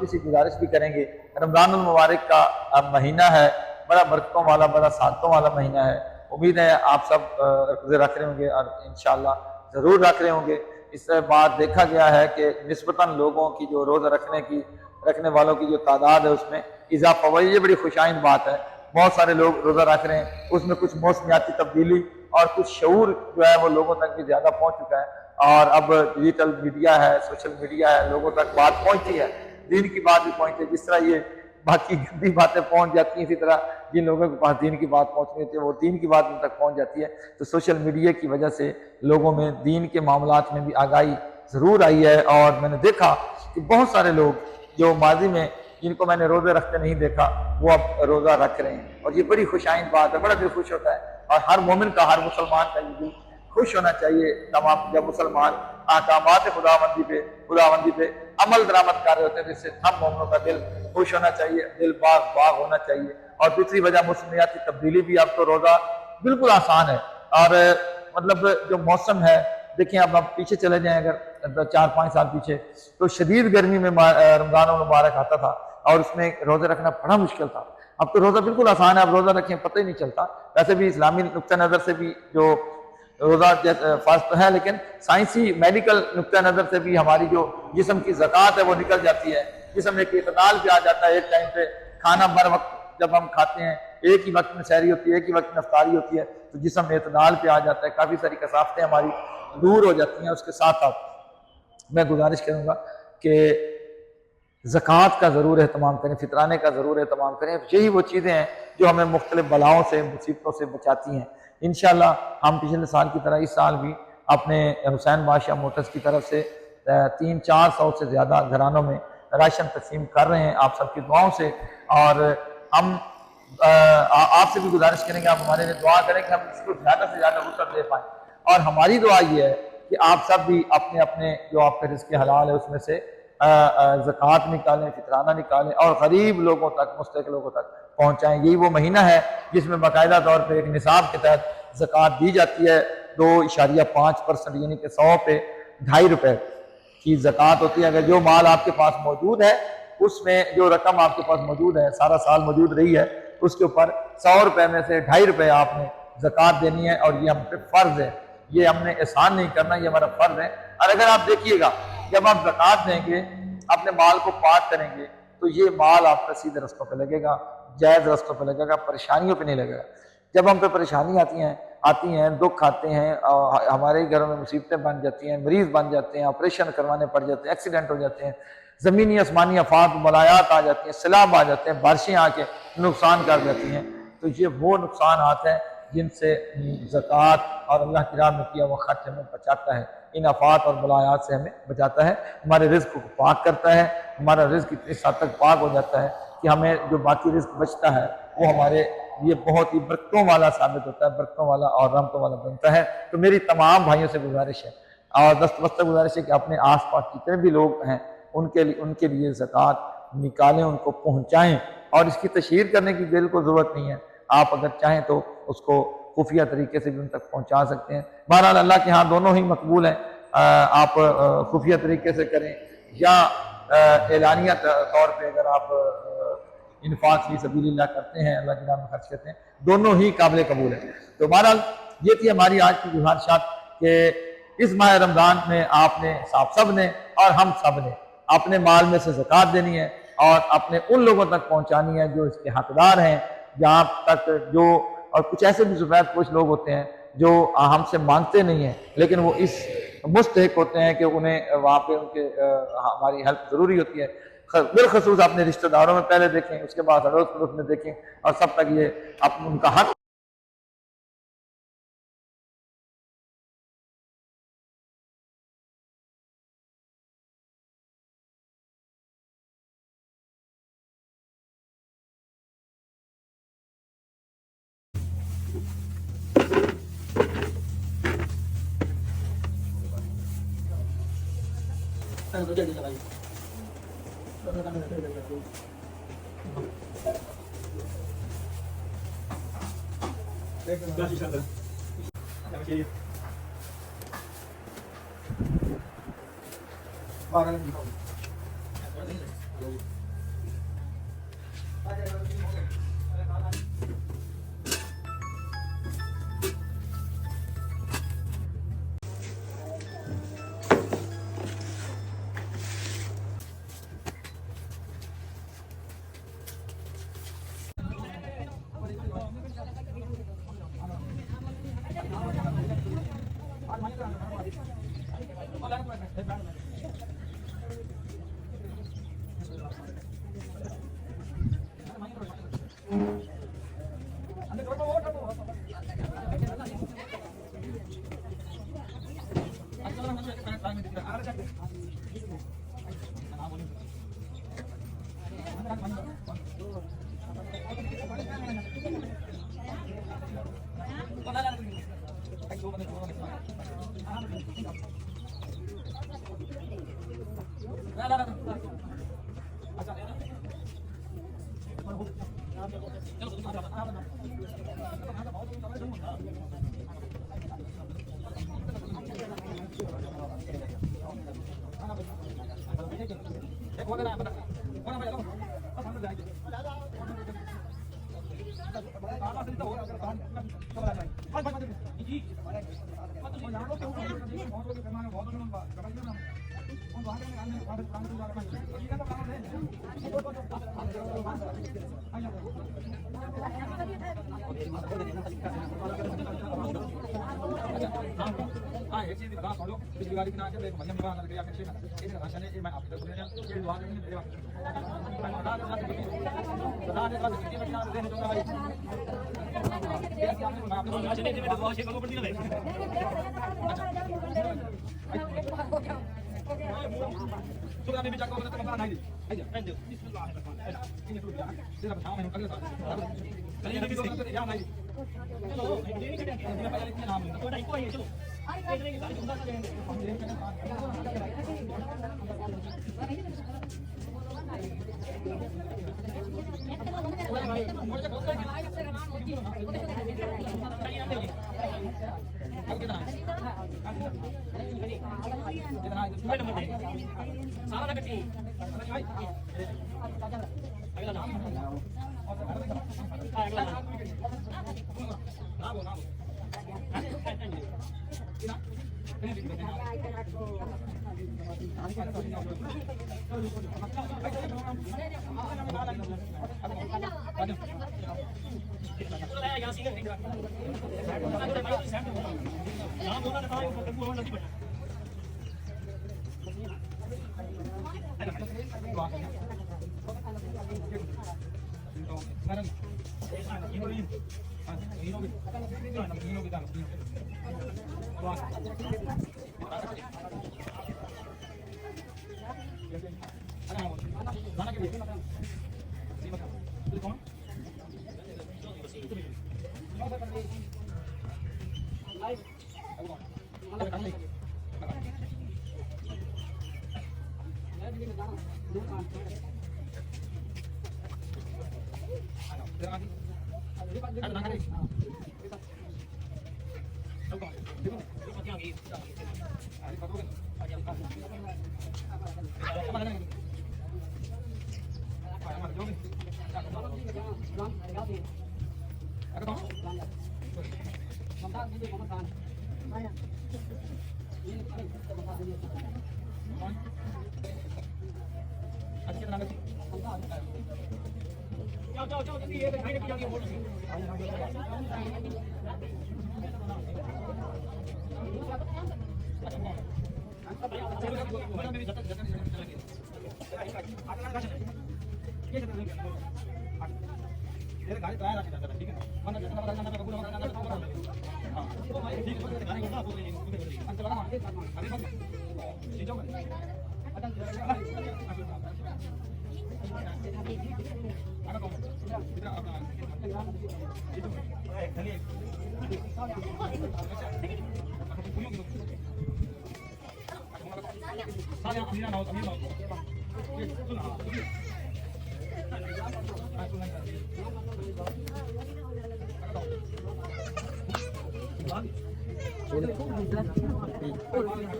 किसी गुजारिश भी करेंगे, रमज़ान मुबारक का अब महीना है, बड़ा बरकतों वाला, बड़ा सादतों वाला महीना है। उम्मीद है आप सब रोज़े रख रहे होंगे और इंशाअल्लाह ज़रूर रख रहे होंगे। इस बात देखा गया है कि निस्बतन लोगों की जो रोज़ा रखने वालों की जो तादाद है उसमें इजाफा हुआ, ये बड़ी खुशाइंद बात है। बहुत सारे लोग रोज़ा रख रहे हैं, उसमें कुछ मौसमियाती तब्दीली और कुछ शऊर जो है वो लोगों तक भी ज़्यादा पहुँच चुका है। और अब डिजिटल मीडिया है, सोशल मीडिया है, लोगों तक बात पहुँचती है, दीन की बात भी पहुँचती है। जिस तरह ये बाकी गंदी बातें पहुँच जाती हैं, इसी तरह जिन लोगों के पास दीन की बात पहुँचनी होती है वो दीन की बात उन तक पहुँच जाती है। तो सोशल मीडिया की वजह से लोगों में दीन के मामलात में भी आगाही ज़रूर आई है। और मैंने देखा कि बहुत सारे लोग जो माजी में जिनको मैंने रोज़े रखते नहीं देखा, वो अब रोज़ा रख रहे हैं, और ये बड़ी खुशाइंद बात है, बड़ा दिल खुश होता है। और हर मोमिन का, हर मुसलमान का ये दिल खुश होना चाहिए तमाम जब मुसलमान अहकामात खुदाबंदी पे अमल दरामद कर रहे होते हैं, जिससे हम मोमिनों का दिल खुश होना चाहिए, दिल बाग बाग होना चाहिए। और दूसरी वजह मौसमियाती तब्दीली भी। अब तो रोज़ा बिल्कुल आसान है, और मतलब जो मौसम है, देखिए अब आप पीछे चले जाएं अगर 4-5 साल पीछे, तो शदीद गर्मी में रमज़ान मुबारक आता था और उसमें रोज़े रखना बड़ा मुश्किल था। अब तो रोज़ा बिल्कुल आसान है, अब रोज़ा रखें पता ही नहीं चलता। वैसे भी इस्लामी नुक्ता नज़र से भी जो रोज़ा फ़र्ज तो है, लेकिन साइंसी मेडिकल नुक्ता नज़र से भी हमारी जो जिस्म की ज़कात है वो निकल जाती है। जिस्म एक इतदाल पे आ जाता है। एक टाइम पे खाना बर वक्त जब हम खाते हैं, एक ही वक्त में सहरी होती है, एक ही वक्त में अफ्तारी होती है, तो जिस्म इतदाल पे आ जाता है, काफ़ी सारी कसाफ़तें हमारी दूर हो जाती हैं। उसके साथ साथ मैं गुजारिश करूँगा कि ज़कात का ज़रूर एहतमाम करें, फितराने का ज़रूर एहतमाम करें। यही वो चीज़ें हैं जो हमें मुख्तलिफ बलाओं से, मुसीबतों से बचाती हैं। इंशाअल्लाह हम पिछले साल की तरह इस साल भी अपने हुसैन बादशाह मोटर्स की तरफ से 300-400 से ज़्यादा घरानों में राशन तकसीम कर रहे हैं आप सबकी दुआओं से। और हम आपसे भी गुजारिश करेंगे, आप हमारे लिए दुआ करें कि हम इसको ज़्यादा से ज़्यादा वसअत दे पाएँ। और हमारी दुआ ये है कि आप सब भी अपने अपने जो आपके रिज़्क़ हलाल है उसमें से ज़कात निकालें, फितराना निकालें और गरीब लोगों तक, मुस्तहिक़ लोगों तक पहुँचाएँ। यही वो महीना है जिसमें बाकायदा तौर पर एक निसाब के तहत ज़कात दी जाती है। 2.5% यानी कि 100 पे ₹2.5 की ज़कात होती है। अगर जो माल आपके पास मौजूद है, उसमें जो रकम आपके पास मौजूद है, सारा साल मौजूद रही है, उसके ऊपर ₹100 में से ₹2.5 आपने ज़कात देनी है। और ये हम पे फ़र्ज़ है, ये हमने एहसान नहीं करना, ये हमारा फ़र्ज़ है। और अगर आप देखिएगा, जब आप ज़कात देंगे, अपने माल को पाक करेंगे, तो ये माल आपका सीधे रस्तों पर लगेगा, जायज़ रस्तों पर लगेगा, परेशानियों पर नहीं लगेगा। जब हम पे परेशानी आती हैं, दुख आते हैं, हमारे घरों में मुसीबतें बन जाती हैं, मरीज़ बन जाते हैं, ऑपरेशन करवाने पड़ जाते हैं, एक्सीडेंट हो जाते हैं, ज़मीनी आसमानी आफात बलायात आ जाती हैं, सैलाब आ जाते हैं, बारिशें आके नुकसान कर जाती हैं, तो ये वो नुकसान हैं जिनसे ज़कात और अल्लाह की राह में किया हुआ खर्च हमें बचाता है। इन आफात और बलायात से हमें बचाता है, हमारे रिज़्क़ को पाक करता है। हमारा रिज़्क़ इतनी हद तक पाक हो जाता है कि हमें जो बाकी रिज़्क़ बचता है वो हमारे ये बहुत ही बरकतों वाला साबित होता है, बरकतों वाला और रहमतों वाला बनता है। तो मेरी तमाम भाइयों से गुजारिश है और दस्तबस्ता गुजारिश है कि अपने आस पास जितने भी लोग हैं उनके लिए ज़कात निकालें, उनको पहुँचाएँ। और इसकी तशहीर करने की बिल्कुल ज़रूरत नहीं है, आप अगर चाहें तो उसको खुफिया तरीके से भी उन तक पहुँचा सकते हैं। बहरहाल अल्लाह के यहाँ दोनों ही मकबूल हैं। आप खुफिया तरीके से करें या एलानिया तौर पर अगर आप इन्फाक फी सबीलिल्लाह करते हैं, अल्लाह की राह में खर्च करते हैं, दोनों ही काबिल कबूल है। तो बहरहाल ये थी हमारी आज की गुज़ारिशात कि इस माह रमज़ान में आपने आप सब ने और हम सब ने अपने माल में से ज़कात देनी है और अपने उन लोगों तक पहुँचानी है जो इसके हकदार हैं। जहाँ तक जो और कुछ ऐसे भी सफ़ेद पोश लोग होते हैं जो हमसे मांगते नहीं हैं, लेकिन वो इस मुस्तहिक होते हैं कि उन्हें वहाँ पे उनके हमारी हेल्प ज़रूरी होती है। बिलखसूस अपने रिश्तेदारों में पहले देखें, उसके बाद अड़ोस पड़ोस में देखें, और सब तक ये उनका हक है।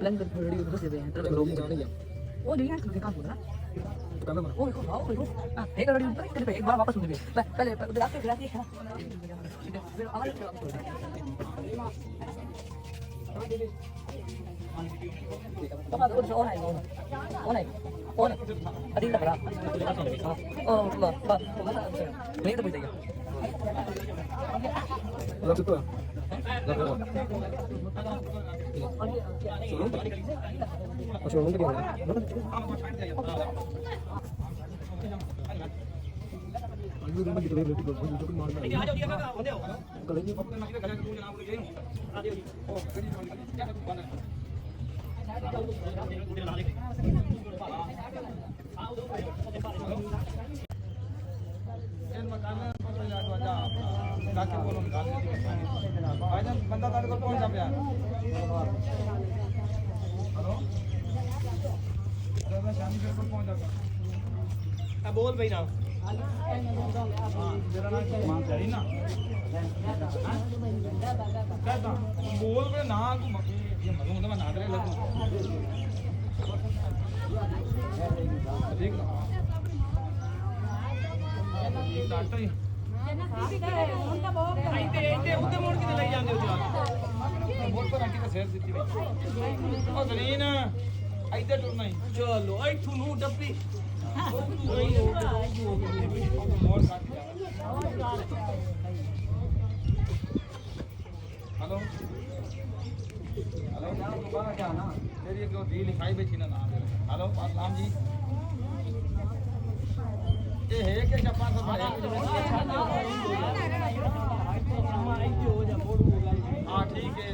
London radio terus gitu ya, terus belum gitu ya. Oh jadi kan ke kampung lah. Oh kok tahu itu? Ah, kalau di balik ke bawah apa sudah? Lah, udah gratis ya. Awal itu. Apa tuh seorang itu? Orang. Ada yang berapa? Oh, Pak. Ini itu bisa ya. Lalu itu. Suruh dia. लाके बोलो निकाल भाईजान बंदा तारे को पहुंचा पे hello दादा शानी फिर को पहुंचा पे अब बोल भाई ना तेरा नाम क्या मान जारी ना कहता बोल पे ना को ये मगन तो मैं ना करे लगू देख लो ये डाटा ही इते उते मोड़ के ले जांदे हो जा मोड़ पर आंटी का शेयर ਦਿੱਤੀ भाई ओ जरीन इधर टुरना ही चलो आई थुनु डब्बी मोड़ काट जा हेलो हेलो दोबारा क्या ना तेरी एक डी लिखाई बेची ना नाम हेलो सलाम जी ये है क्या जापान से बड़ा हां ठीक है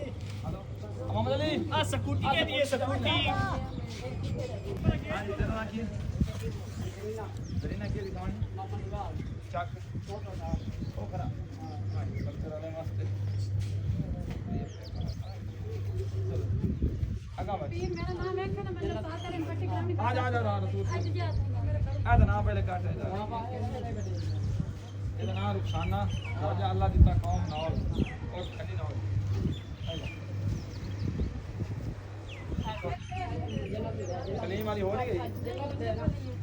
मोहम्मद अली स्कूटी के लिए स्कूटी हां इधर रखिए जरीना की दुकान चक ओ करा कल्चर वाले मस्त आगा भाई मेरा नाम है क्या ना मैंने साथ करें पट्टी करनी आ जा तू आ ना पहले काट जा ਇਹਦਾ ਨਾਮ ਰੁਖਸਾਨਾ ਰਾਜਾ ਅੱਲਾ ਦਿੱਤਾ ਕੌਮ ਨਾਲ ਔਰ ਖੱਡੀ ਨਾਲ ਸਲੀਮ ਵਾਲੀ ਹੋ ਨਹੀਂ ਗਈ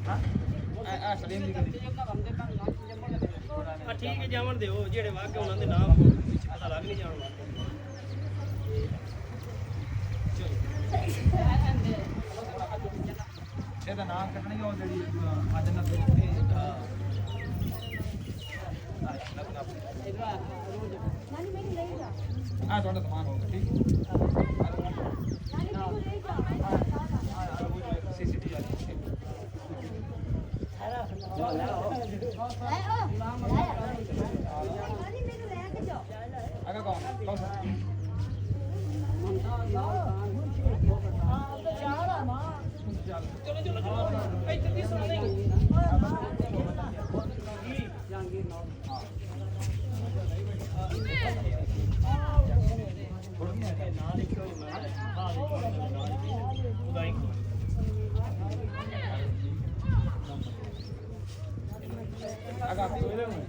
ਹਾਂ ਆ ਸਲੀਮ ਦੀ ਕਰੀ ਆ ਠੀਕ ਹੈ ਜਾਵਣ ਦਿਓ ਜਿਹੜੇ ਵਾਕਿਆ ਉਹਨਾਂ ਦੇ ਨਾਮ ਵਿੱਚ ਪਤਾ ਲੱਗ ਨਹੀਂ ਜਾਣ ਵਾਸਤੇ ਇਹਦਾ ਨਾਮ ਕੱਟਣੀ ਉਹ ਜਿਹੜੀ ਅੱਜ ਨਾ हाँ थोड़ा सामान होगा ठीक सीसीटीवी अगर कौन चलो चलो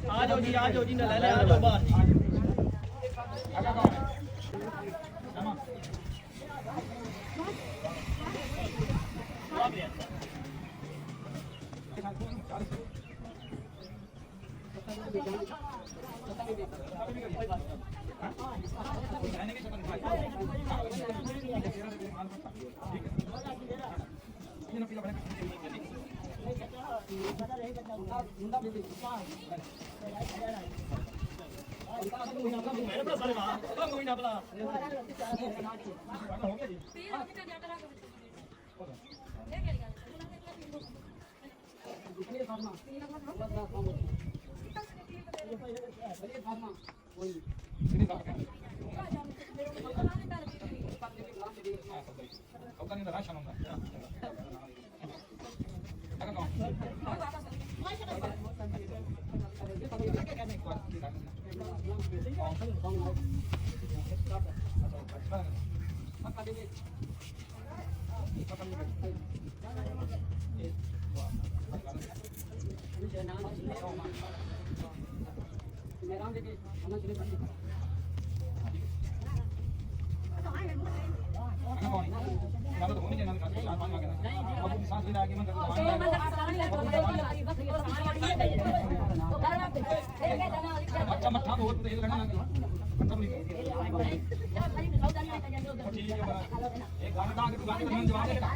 आ जाओ जी ना ले ले आ जाओ बाहर आगा कौन है मामा अच्छा मट्ठा बहुत तेल लगना ठीक है एक गाना गा के दुकान में जवाब देगा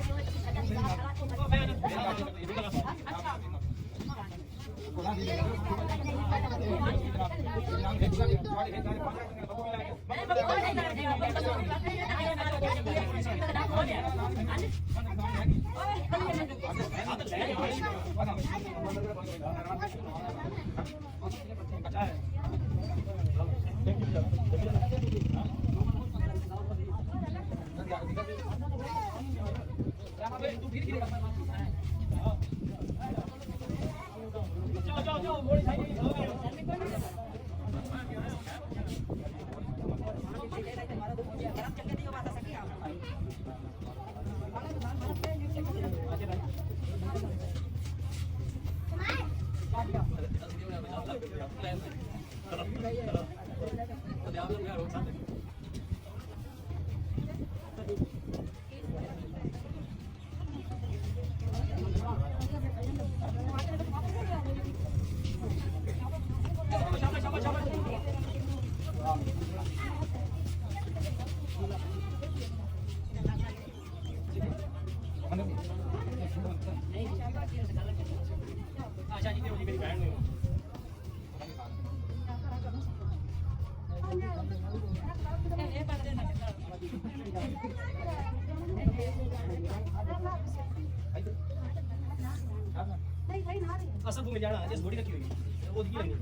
असल भूमि जाना जिस घोड़ी रखी हुई है वो दिखी लगी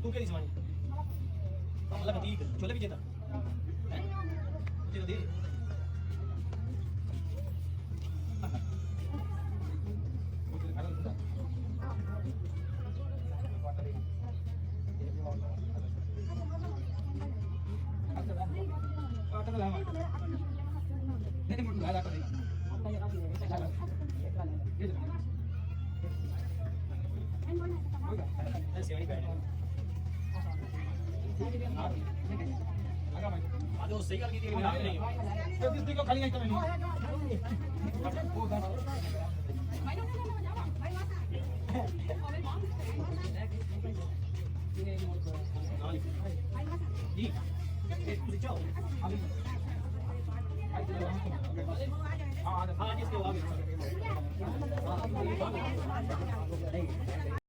तू क्या दिसवानी मतलब ठीक छोले भी जेता मुझे दे सही गल की नहीं खाली हाँ जी